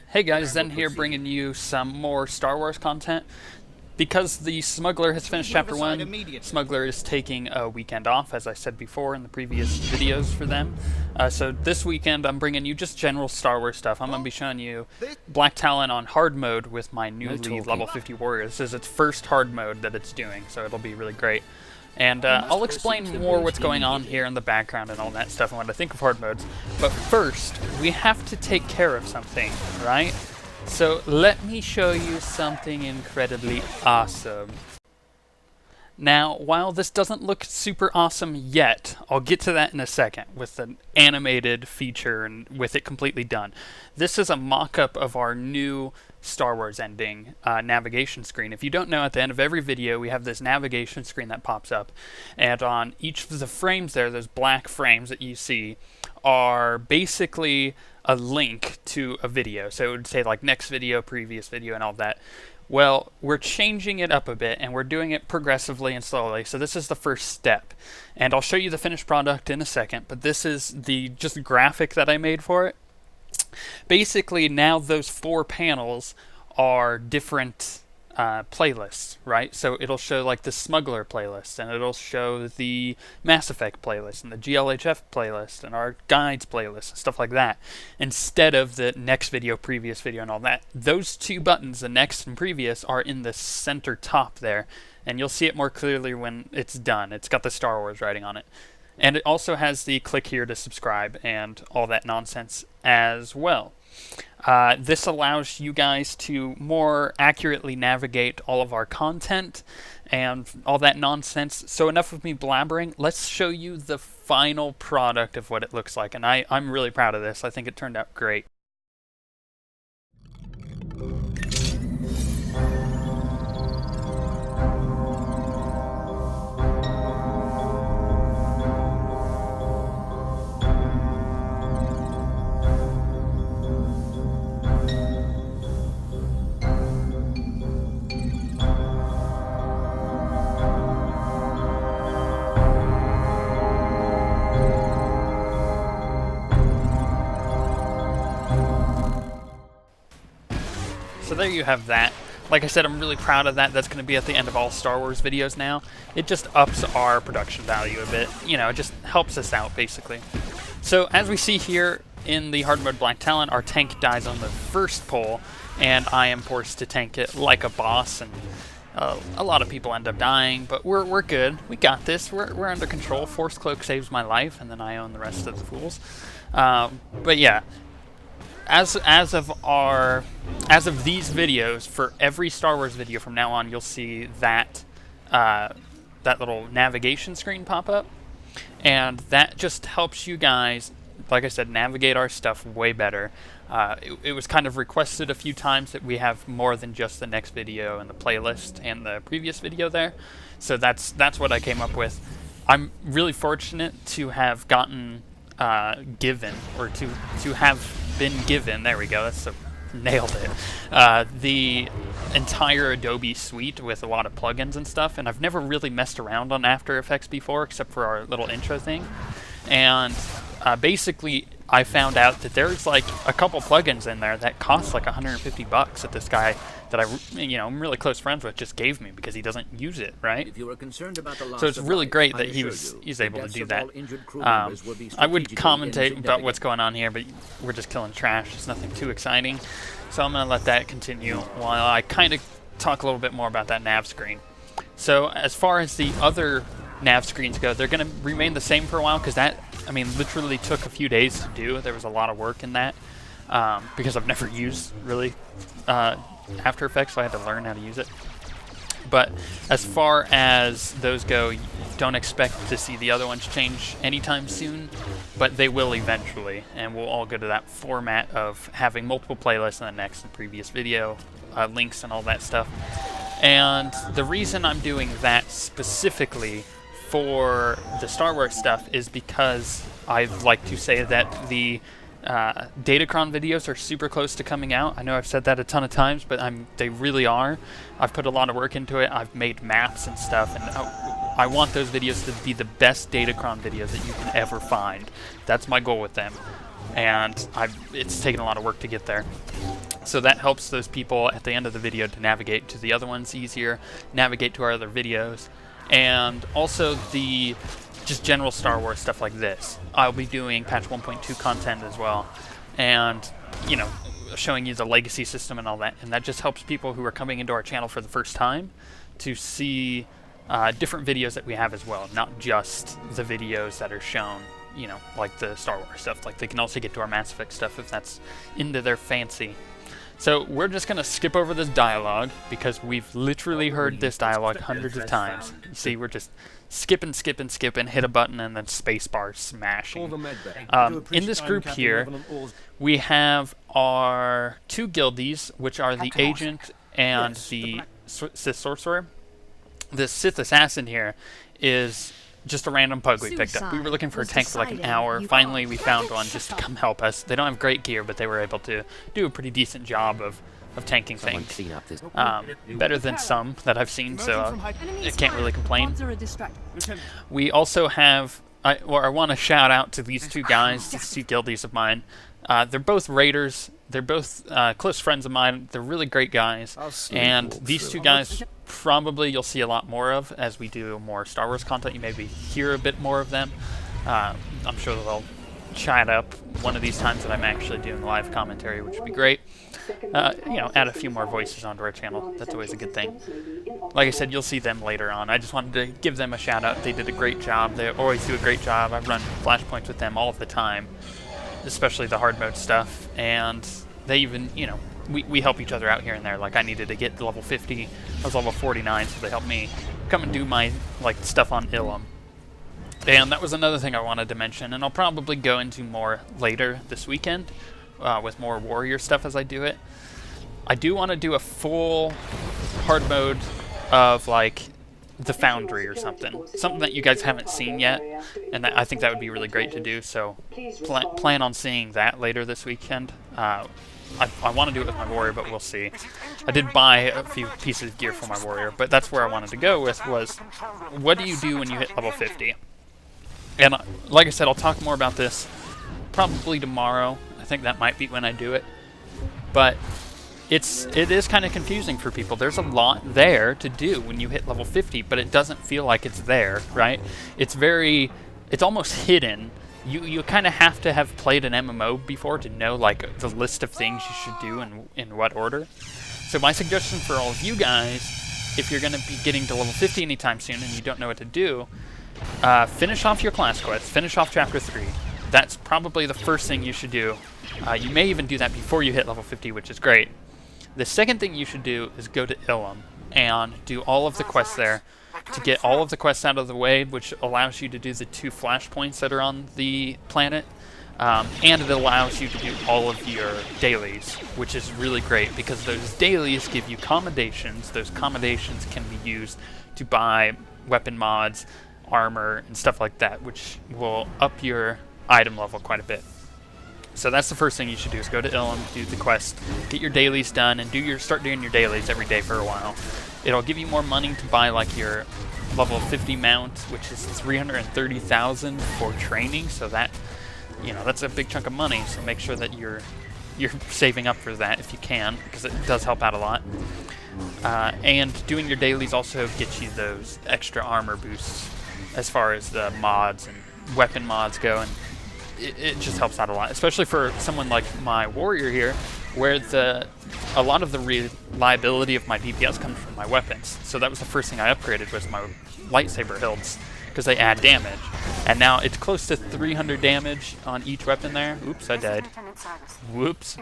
Hey guys, Zen here bringing you some more Star Wars content. Because the Smuggler has finished Chapter 1, Smuggler is taking a weekend off, as I said before in the previous videos for them. So this weekend I'm bringing you just general Star Wars stuff. I'm going to be showing you Black Talon on hard mode with my newly level 50 warrior. This is its first hard mode that it's doing, so it'll be really great. And I'll explain more what's going on here in the background and all that stuff and what I think of hard modes. But first, we have to take care of something, right? So let me show you something incredibly awesome. Now, while this doesn't look super awesome yet, I'll get to that in a second with an animated feature and with it completely done. This is a mock-up of our new Star Wars ending navigation screen. If you don't know, at the end of every video we have this navigation screen that pops up, and on each of the frames there, those black frames that you see are basically a link to a video. So it would say like next video, previous video, and all that. Well, we're changing it up a bit, and we're doing it progressively and slowly. So this is the first step, and I'll show you the finished product in a second, but this is the just graphic that I made for it. Basically, now those 4 panels are different playlists, right? So it'll show like the Smuggler playlist, and it'll show the Mass Effect playlist, and the GLHF playlist, and our guides playlist, and stuff like that, instead of the next video, previous video, and all that. Those 2 buttons, the next and previous, are in the center top there, and you'll see it more clearly when it's done. It's got the Star Wars writing on it. And it also has the click here to subscribe and all that nonsense as well. This allows you guys to more accurately navigate all of our content and all that nonsense. So enough of me blabbering. Let's show you the final product of what it looks like. And I'm really proud of this. I think it turned out great. So there you have that. Like I said, I'm really proud of that. That's going to be at the end of all Star Wars videos now. It just ups our production value a bit. You know, it just helps us out, basically. So as we see here in the hard mode Black Talon, our tank dies on the first pull, and I am forced to tank it like a boss, and a lot of people end up dying, but we're good. We got this. We're under control. Force Cloak saves my life, and then I own the rest of the fools. But yeah. As of these videos, for every Star Wars video from now on, you'll see that that little navigation screen pop up, and that just helps you guys, like I said, navigate our stuff way better. It was kind of requested a few times that we have more than just the next video and the playlist and the previous video there, so that's what I came up with. I'm really fortunate to have gotten given, or to have been given, there we go, nailed it, the entire Adobe suite with a lot of plugins and stuff, and I've never really messed around on After Effects before except for our little intro thing, and basically I found out that there's like a couple plugins in there that cost like 150 bucks that this guy that I'm really close friends with just gave me because he doesn't use it, right? If you were concerned about the loss so it's really great that he's able to do that. I would commentate about what's going on here, but we're just killing trash. It's nothing too exciting. So I'm going to let that continue while I kind of talk a little bit more about that nav screen. So as far as the other nav screens go, they're going to remain the same for a while because that, I mean, literally took a few days to do. There was a lot of work in that because I've never used really After Effects, so I had to learn how to use it. But as far as those go, don't expect to see the other ones change anytime soon, but they will eventually, and we'll all go to that format of having multiple playlists in the next and previous video, links and all that stuff. And the reason I'm doing that specifically for the Star Wars stuff is because I like to say that the Datacron videos are super close to coming out. I know I've said that a ton of times, but they really are. I've put a lot of work into it. I've made maps and stuff, and I want those videos to be the best Datacron videos that you can ever find. That's my goal with them. and it's taken a lot of work to get there. So that helps those people at the end of the video to navigate to the other ones easier, navigate to our other videos, and also the just general Star Wars stuff like this. I'll be doing patch 1.2 content as well, and you know, showing you the legacy system and all that, and that just helps people who are coming into our channel for the first time to see different videos that we have as well, not just the videos that are shown, you know, like the Star Wars stuff. Like, they can also get to our Mass Effect stuff if that's into their fancy. So we're just going to skip over this dialogue because we've literally heard this dialogue hundreds of times. You see, we're just skipping, hit a button, and then spacebar smashing. In this group here, we have our two guildies, which are the Agent and the Sith Sorcerer. The Sith Assassin here is just a random pug we picked up. We were looking for a tank for like an hour. Finally, we found one just to come help us. They don't have great gear, but they were able to do a pretty decent job of tanking things. Better than some that I've seen, so I can't really complain. We also have, I want to shout out to these two guys, these two guildies of mine. They're both raiders. They're both close friends of mine. They're really great guys. And these two guys probably you'll see a lot more of as we do more Star Wars content. You maybe hear a bit more of them. I'm sure they'll chat up one of these times that I'm actually doing live commentary, which would be great. You know, add a few more voices onto our channel. That's always a good thing. Like I said, you'll see them later on. I just wanted to give them a shout out. They did a great job. They always do a great job. I run flashpoints with them all of the time, especially the hard mode stuff, and they even, you know, we help each other out here and there. Like, I needed to get to level 50, I was level 49, so they helped me come and do my, like, stuff on Ilum. And that was another thing I wanted to mention, and I'll probably go into more later this weekend, with more warrior stuff as I do it. I do want to do a full hard mode of, like, the Foundry or something that you guys haven't seen yet, and I think that would be really great to do, so plan on seeing that later this weekend. I want to do it with my warrior, but we'll see. I did buy a few pieces of gear for my warrior, but that's where I wanted to go with, was what do you do when you hit level 50? And like I said, I'll talk more about this probably tomorrow. I think that might be when I do it. But it is kind of confusing for people. There's a lot there to do when you hit level 50, but it doesn't feel like it's there, right? It's almost hidden. You kind of have to have played an MMO before to know, like, the list of things you should do and in what order. So my suggestion for all of you guys, if you're going to be getting to level 50 anytime soon and you don't know what to do, finish off your class quest, finish off Chapter 3. That's probably the first thing you should do. You may even do that before you hit level 50, which is great. The second thing you should do is go to Ilum and do all of the quests there to get all of the quests out of the way, which allows you to do the 2 flashpoints that are on the planet, and it allows you to do all of your dailies, which is really great because those dailies give you commendations. Those commendations can be used to buy weapon mods, armor, and stuff like that, which will up your item level quite a bit. So that's the first thing you should do, is go to Ilum, do the quest, get your dailies done, and start doing your dailies every day for a while. It'll give you more money to buy, like, your level 50 mount, which is 330,000 for training, so that, you know, that's a big chunk of money, so make sure that you're saving up for that if you can, because it does help out a lot. And doing your dailies also gets you those extra armor boosts as far as the mods and weapon mods go, and it just helps out a lot, especially for someone like my warrior here, where a lot of the reliability of my DPS comes from my weapons. So that was the first thing I upgraded, was my lightsaber hilts, because they add damage. And now it's close to 300 damage on each weapon there. Oops, I died. Whoops.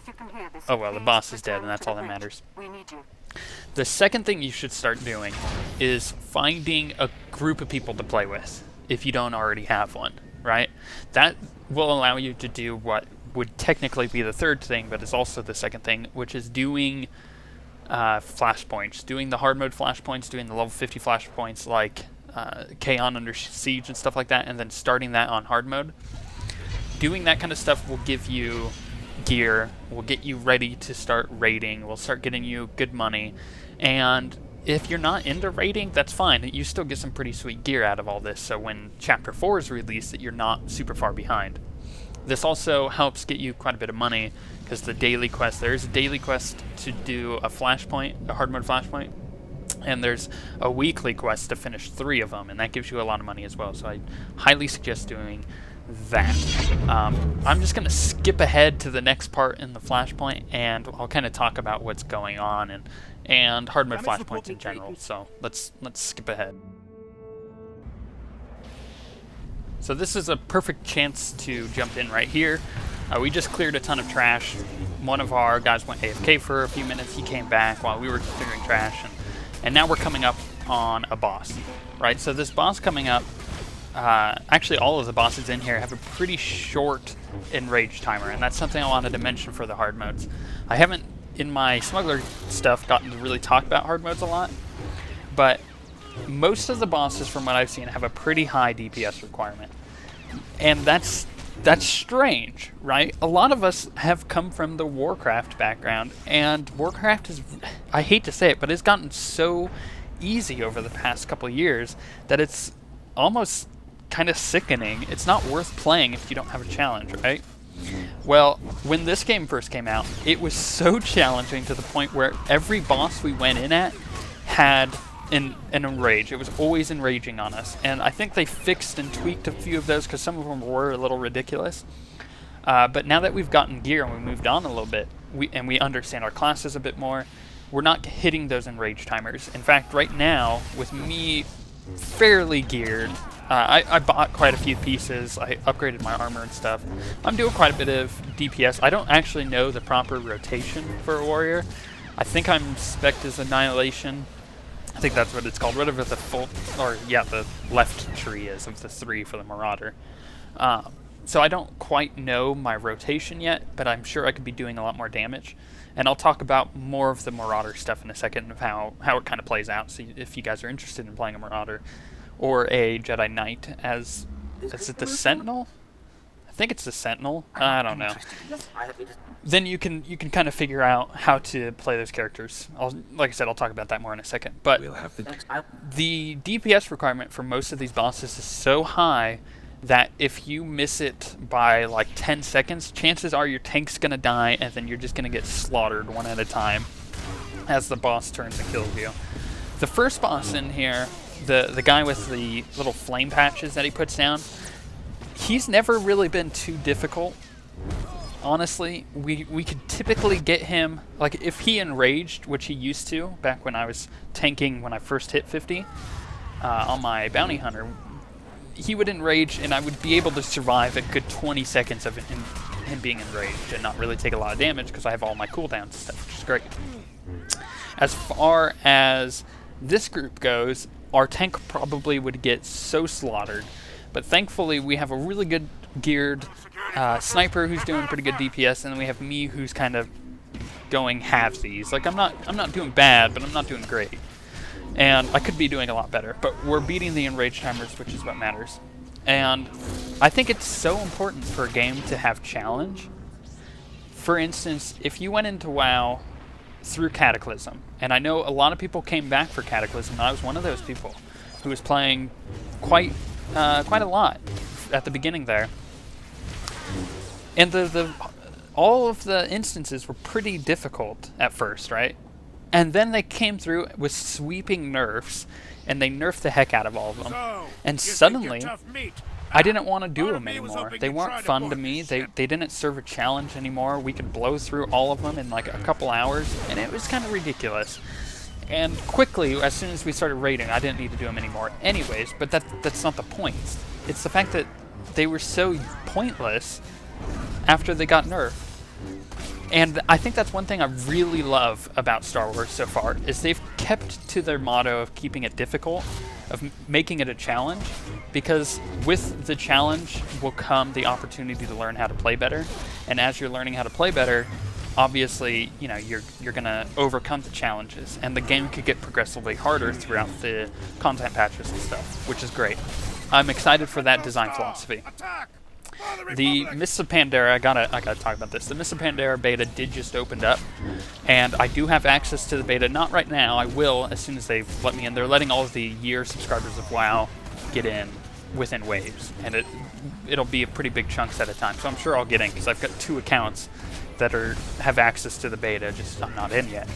Oh well, the boss is dead, and that's all that matters. The second thing you should start doing is finding a group of people to play with, if you don't already have one, right? That will allow you to do what would technically be the third thing, but is also the second thing, which is doing flashpoints, doing the hard mode flashpoints, doing the level 50 flashpoints like Kaon Under Siege and stuff like that, and then starting that on hard mode. Doing that kind of stuff will give you gear, will get you ready to start raiding, will start getting you good money, and if you're not into raiding, that's fine. You still get some pretty sweet gear out of all this, so when Chapter 4 is released, that you're not super far behind. This also helps get you quite a bit of money, because the daily quest, there's a daily quest to do a flashpoint, a hard mode flashpoint, and there's a weekly quest to finish 3 of them, and that gives you a lot of money as well. So I highly suggest doing that. I'm just going to skip ahead to the next part in the flashpoint, and I'll kind of talk about what's going on and hard mode flashpoints in general. So let's skip ahead. So this is a perfect chance to jump in right here. We just cleared a ton of trash. One of our guys went AFK for a few minutes. He came back while we were clearing trash, and now we're coming up on a boss, right? So this boss coming up, actually all of the bosses in here have a pretty short enrage timer, and that's something I wanted to mention for the hard modes. I haven't, in my Smuggler stuff, gotten to really talk about hard modes a lot, but most of the bosses, from what I've seen, have a pretty high DPS requirement. And that's strange, right? A lot of us have come from the Warcraft background, and Warcraft is, I hate to say it, but it's gotten so easy over the past couple of years that it's almost kind of sickening. It's not worth playing if you don't have a challenge, right? Well, when this game first came out, it was so challenging to the point where every boss we went in at had an enrage. It was always enraging on us, and I think they fixed and tweaked a few of those because some of them were a little ridiculous. But now that we've gotten gear and we moved on a little bit, we understand our classes a bit more, we're not hitting those enrage timers. In fact, right now, with me fairly geared, I bought quite a few pieces, I upgraded my armor and stuff. I'm doing quite a bit of DPS. I don't actually know the proper rotation for a warrior. I think I'm spec'd as Annihilation. I think that's what it's called, whatever the the left tree is of the 3 for the Marauder. So I don't quite know my rotation yet, but I'm sure I could be doing a lot more damage. And I'll talk about more of the Marauder stuff in a second, of how it kind of plays out, so if you guys are interested in playing a Marauder or a Jedi Knight as... Is it the Sentinel? I think it's the Sentinel. I don't know. Then you can kind of figure out how to play those characters. Like I said, I'll talk about that more in a second. But the DPS requirement for most of these bosses is so high that if you miss it by like 10 seconds, chances are your tank's going to die, and then you're just going to get slaughtered one at a time as the boss turns and kills you. The first boss in here, the guy with the little flame patches that he puts down, he's never really been too difficult. Honestly, we could typically get him, like if he enraged, which he used to back when I was tanking when I first hit 50 on my bounty hunter, he would enrage and I would be able to survive a good 20 seconds of him being enraged and not really take a lot of damage because I have all my cooldowns and stuff, which is great. As far as this group goes, our tank probably would get so slaughtered, but thankfully we have a really good geared sniper who's doing pretty good DPS, and then we have me who's kind of going halvesies. Like I'm not doing bad, but I'm not doing great. And I could be doing a lot better, but we're beating the enrage timers, which is what matters. And I think it's so important for a game to have challenge. For instance, if you went into WoW through Cataclysm, and I know a lot of people came back for Cataclysm, and I was one of those people who was playing quite a lot at the beginning there. And all of the instances were pretty difficult at first, right? And then they came through with sweeping nerfs, and they nerfed the heck out of all of them. And suddenly, I didn't want to do them anymore. They weren't fun to me. They didn't serve a challenge anymore. We could blow through all of them in like a couple hours, and it was kind of ridiculous. And quickly, as soon as we started raiding, I didn't need to do them anymore anyways, but that's not the point. It's the fact that they were so pointless after they got nerfed. And I think that's one thing I really love about Star Wars so far, is they've kept to their motto of keeping it difficult, of making it a challenge, because with the challenge will come the opportunity to learn how to play better. And as you're learning how to play better, obviously, you know, you're going to overcome the challenges, and the game could get progressively harder throughout the content patches and stuff, which is great. I'm excited for that design philosophy. The Mists of Pandaria, I gotta talk about this. The Mists of Pandaria beta did just open up, and I do have access to the beta. Not right now. I will as soon as they let me in. They're letting all of the year subscribers of WoW get in within waves, and it'll be a pretty big chunks at a time. So I'm sure I'll get in because I've got 2 accounts that have access to the beta. Just I'm not in yet.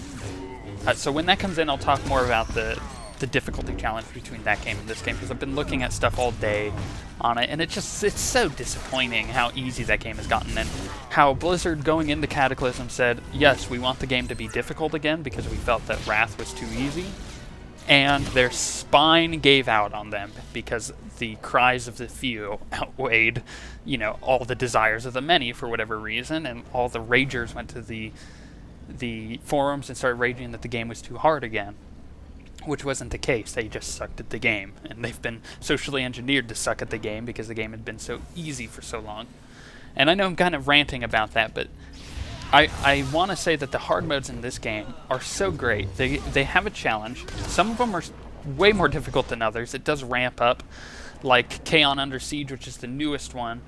So when that comes in, I'll talk more about the difficulty challenge between that game and this game, because I've been looking at stuff all day on it, and it's so disappointing how easy that game has gotten, and how Blizzard going into Cataclysm said, yes, we want the game to be difficult again because we felt that Wrath was too easy, and their spine gave out on them because the cries of the few outweighed, you know, all the desires of the many for whatever reason, and all the ragers went to the forums and started raging that the game was too hard again. Which wasn't the case. They just sucked at the game, and they've been socially engineered to suck at the game because the game had been so easy for so long. And I know I'm kind of ranting about that, but I want to say that the hard modes in this game are so great. They have a challenge. Some of them are way more difficult than others. It does ramp up, like Kaon Under Siege, which is the newest one,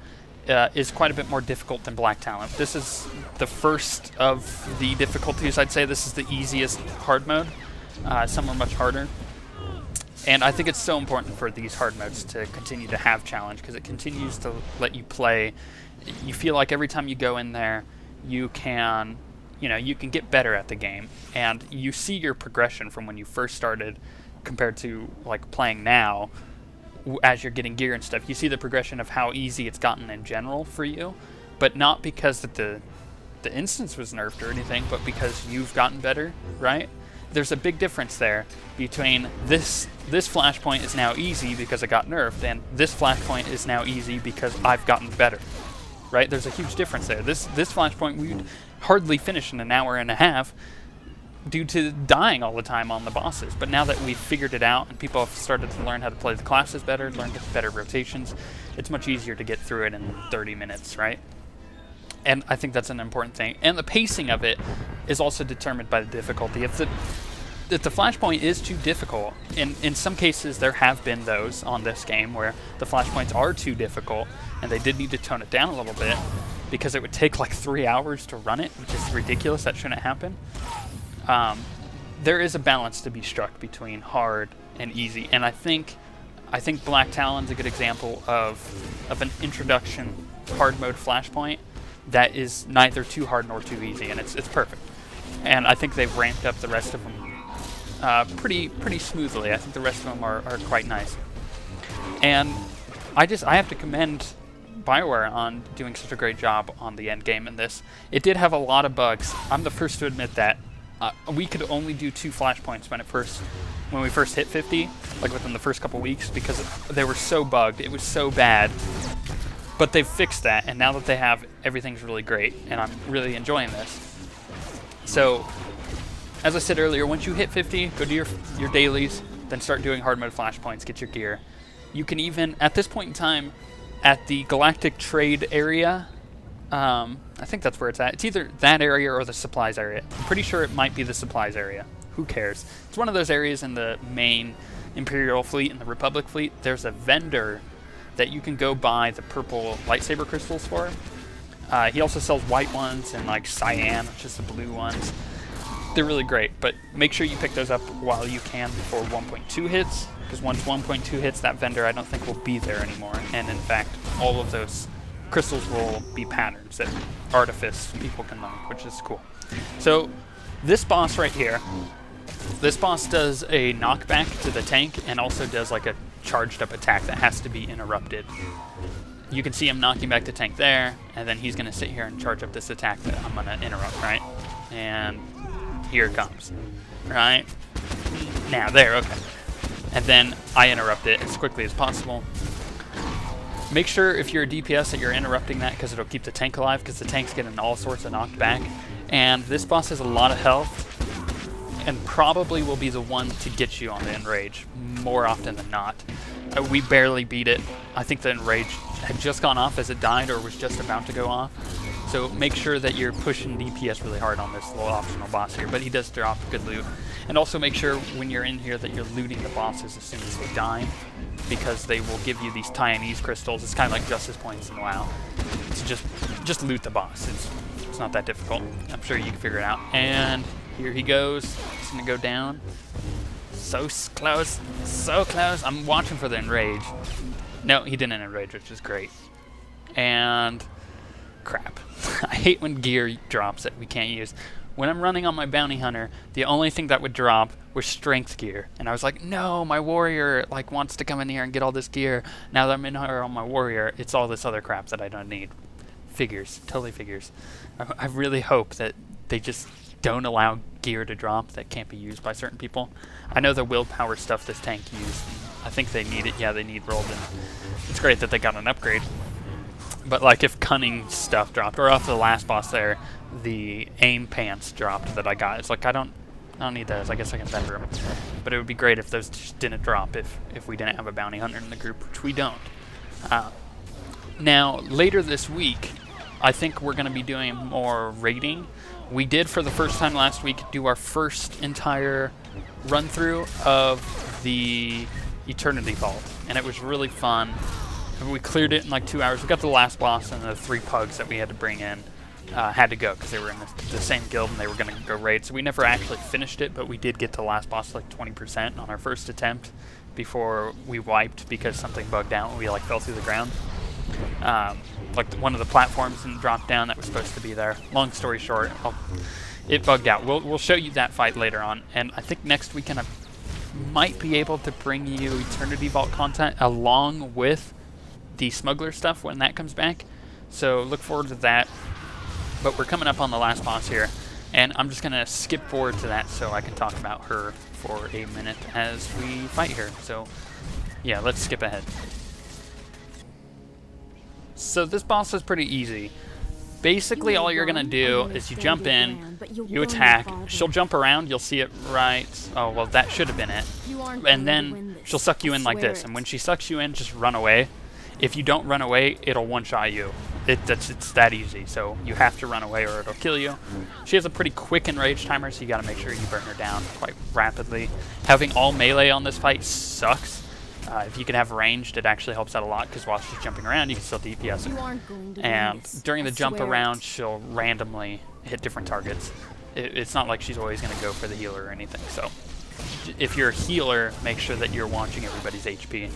is quite a bit more difficult than Black Talon. This is the first of the difficulties. I'd say this is the easiest hard mode. Some are much harder, and I think it's so important for these hard modes to continue to have challenge, because it continues to let you play. You feel like every time you go in there, you can get better at the game, and you see your progression from when you first started compared to like playing now. As you're getting gear and stuff, you see the progression of how easy it's gotten in general for you, but not because that the instance was nerfed or anything, but because you've gotten better, right? There's a big difference there between this flashpoint is now easy because I got nerfed, and this flashpoint is now easy because I've gotten better, right? There's a huge difference there. This flashpoint we'd hardly finish in an hour and a half due to dying all the time on the bosses. But now that we've figured it out and people have started to learn how to play the classes better, learn better rotations, it's much easier to get through it in 30 minutes, right? And I think that's an important thing. And the pacing of it is also determined by the difficulty. If the flashpoint is too difficult, in some cases there have been those on this game where the flashpoints are too difficult, and they did need to tone it down a little bit because it would take like 3 hours to run it, which is ridiculous. That shouldn't happen. There is a balance to be struck between hard and easy, and I think Black Talon's a good example of an introduction hard mode flashpoint that is neither too hard nor too easy, and it's perfect. And I think they've ramped up the rest of them pretty smoothly. I think the rest of them are quite nice. And I have to commend BioWare on doing such a great job on the end game in this. It did have a lot of bugs. I'm the first to admit that. We could only do 2 flashpoints when we first hit 50, like within the first couple weeks, because they were so bugged. It was so bad. But they've fixed that, and now that they have, everything's really great, and I'm really enjoying this. So, as I said earlier, once you hit 50, go do your dailies, then start doing hard mode flashpoints, get your gear. You can even, at this point in time, at the Galactic Trade area, I think that's where it's at. It's either that area or the supplies area. I'm pretty sure it might be the supplies area. Who cares? It's one of those areas in the main Imperial fleet and the Republic fleet. There's a vendor that you can go buy the purple lightsaber crystals for. He also sells white ones and like cyan, which is the blue ones. They're really great, but make sure you pick those up while you can before 1.2 hits, because once 1.2 hits, that vendor I don't think will be there anymore, and in fact all of those crystals will be patterns that artifice people can learn, which is cool. So this boss right here, this boss does a knockback to the tank and also does like a charged up attack that has to be interrupted. You can see him knocking back the tank there, and then he's going to sit here and charge up this attack that I'm going to interrupt, right? And here it comes, right? Now, there, okay. And then I interrupt it as quickly as possible. Make sure if you're a DPS that you're interrupting that, because it'll keep the tank alive, because the tank's getting all sorts of knocked back. And this boss has a lot of health, and probably will be the one to get you on the Enrage, more often than not. We barely beat it. I think the Enrage had just gone off as it died, or was just about to go off. So make sure that you're pushing DPS really hard on this little optional boss here, but he does drop good loot. And also make sure when you're in here that you're looting the bosses as soon as they die, because they will give you these Taiwanese crystals. It's kind of like Justice Points in WoW. So just loot the boss. It's not that difficult. I'm sure you can figure it out. And here he goes. He's gonna go down. So close, so close. I'm watching for the Enrage. No, he didn't enrage, which is great. And crap. I hate when gear drops that we can't use. When I'm running on my bounty hunter, the only thing that would drop was strength gear. And I was like, no, my warrior like wants to come in here and get all this gear. Now that I'm in here on my warrior, it's all this other crap that I don't need. Figures. Totally figures. I really hope that they just don't allow gear to drop that can't be used by certain people. I know the willpower stuff this tank used. I think they need it. Yeah, they need rolled in. It's great that they got an upgrade. But like if cunning stuff dropped, or off the last boss there, the aim pants dropped that I got. It's like I don't need those. I guess I can vendor them. But it would be great if those just didn't drop if we didn't have a bounty hunter in the group, which we don't. Now later this week, I think we're going to be doing more raiding. We did for the first time last week do our first entire run through of the Eternity Vault, and it was really fun. We cleared it in like 2 hours. We got the last boss, and the 3 pugs that we had to bring in had to go because they were in the same guild and they were going to go raid. So we never actually finished it, but we did get to the last boss like 20% on our first attempt before we wiped because something bugged out and we like fell through the ground. Like one of the platforms didn't drop down that was supposed to be there. Long story short, it bugged out. We'll show you that fight later on, and I think next weekend I might be able to bring you Eternity Vault content along with the Smuggler stuff when that comes back. So look forward to that. But we're coming up on the last boss here, and I'm just gonna skip forward to that so I can talk about her for a minute as we fight her. So yeah, let's skip ahead. So this boss is pretty easy. Basically all you're gonna do is you jump in, you attack, she'll jump around, you'll see it right, oh well that should have been it, and then she'll suck you in like this, and when she sucks you in, just run away. If you don't run away, it'll one-shot you. It's that easy, so you have to run away or it'll kill you. She has a pretty quick enrage timer, so you gotta make sure you burn her down quite rapidly. Having all melee on this fight sucks. If you can have ranged, it actually helps out a lot, because while she's jumping around, you can still DPS her. And during the jump around, she'll randomly hit different targets. It's not like she's always going to go for the healer or anything. So if you're a healer, make sure that you're watching everybody's HP.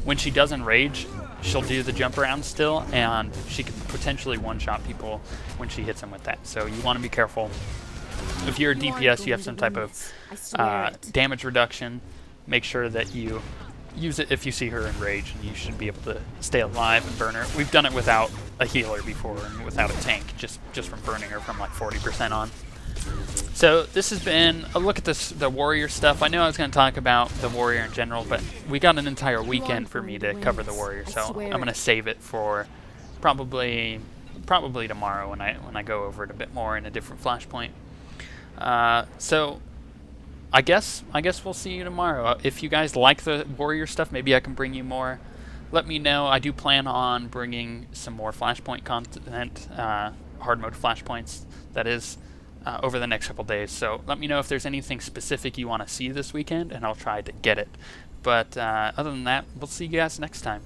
When she does enrage, she'll do the jump around still, and she can potentially one-shot people when she hits them with that. So you want to be careful. If you're a DPS, you have some type of damage reduction. Make sure that you use it if you see her in rage, and you should be able to stay alive and burn her. We've done it without a healer before and without a tank, just from burning her from like 40% on. So this has been a look at the warrior stuff. I know I was going to talk about the warrior in general, but we got an entire weekend for me to cover the warrior, so I'm going to save it for probably tomorrow when I go over it a bit more in a different flashpoint. So I guess we'll see you tomorrow. If you guys like the warrior stuff, maybe I can bring you more. Let me know. I do plan on bringing some more flashpoint content, hard mode flashpoints, that is, over the next couple days. So let me know if there's anything specific you want to see this weekend, and I'll try to get it. But other than that, we'll see you guys next time.